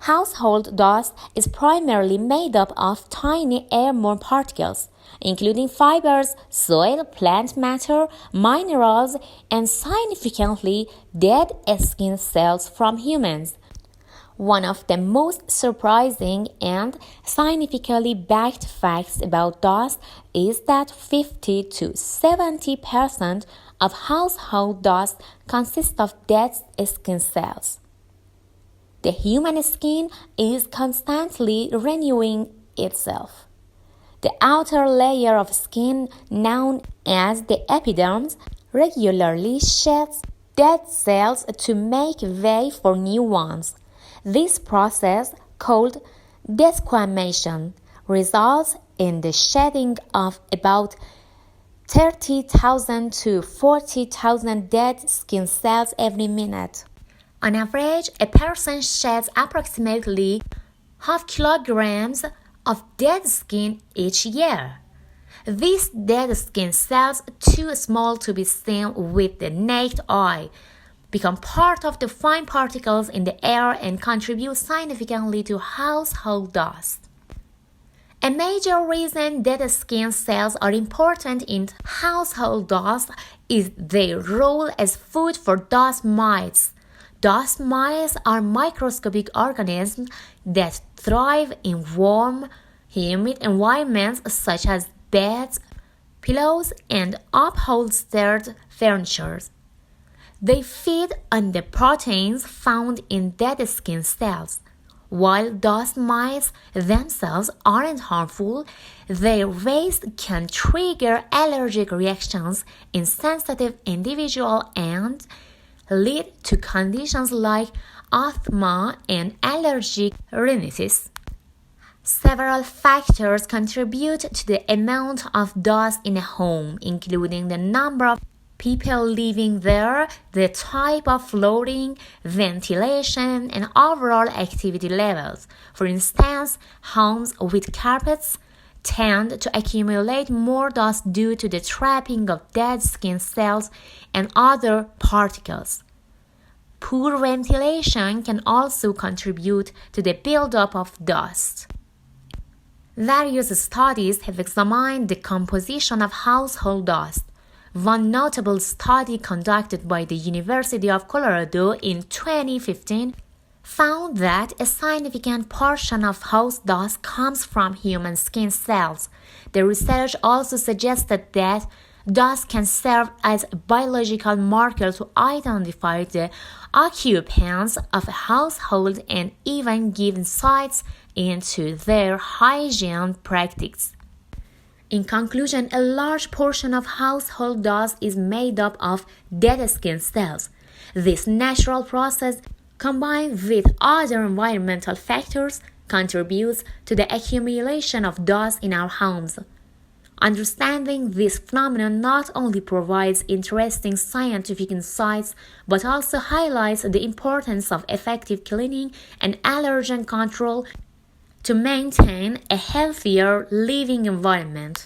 Household dust is primarily made up of tiny airborne particles, including fibers, soil, plant matter, minerals, and significantly dead skin cells from humans. One of the most surprising and scientifically backed facts about dust is that 50 to 70% of household dust consists of dead skin cells. The human skin is constantly renewing itself. The outer layer of skin, known as the epidermis, regularly sheds dead cells to make way for new ones. This process, called desquamation, results in the shedding of about 30,000 to 40,000 dead skin cells every minute. On average, a person sheds approximately 0.5 kilograms of dead skin each year. These dead skin cells, too small to be seen with the naked eye, become part of the fine particles in the air and contribute significantly to household dust. A major reason dead skin cells are important in household dust is their role as food for dust mites. Dust mites are microscopic organisms that thrive in warm, humid environments such as beds, pillows, and upholstered furniture. They feed on the proteins found in dead skin cells. While dust mites themselves aren't harmful, their waste can trigger allergic reactions in sensitive individuals and lead to conditions like asthma and allergic rhinitis. Several factors contribute to the amount of dust in a home, including the number of people living there, the type of flooring, ventilation, and overall activity levels. For instance, homes with carpets tend to accumulate more dust due to the trapping of dead skin cells and other particles. Poor ventilation can also contribute to the buildup of dust. Various studies have examined the composition of household dust. One notable study conducted by the University of Colorado in 2015 found that a significant portion of house dust comes from human skin cells. The research also suggested that dust can serve as a biological marker to identify the occupants of a household and even give insights into their hygiene practices. In conclusion, a large portion of household dust is made up of dead skin cells. This natural process, combined with other environmental factors, contributes to the accumulation of dust in our homes. Understanding this phenomenon not only provides interesting scientific insights, but also highlights the importance of effective cleaning and allergen control to maintain a healthier living environment.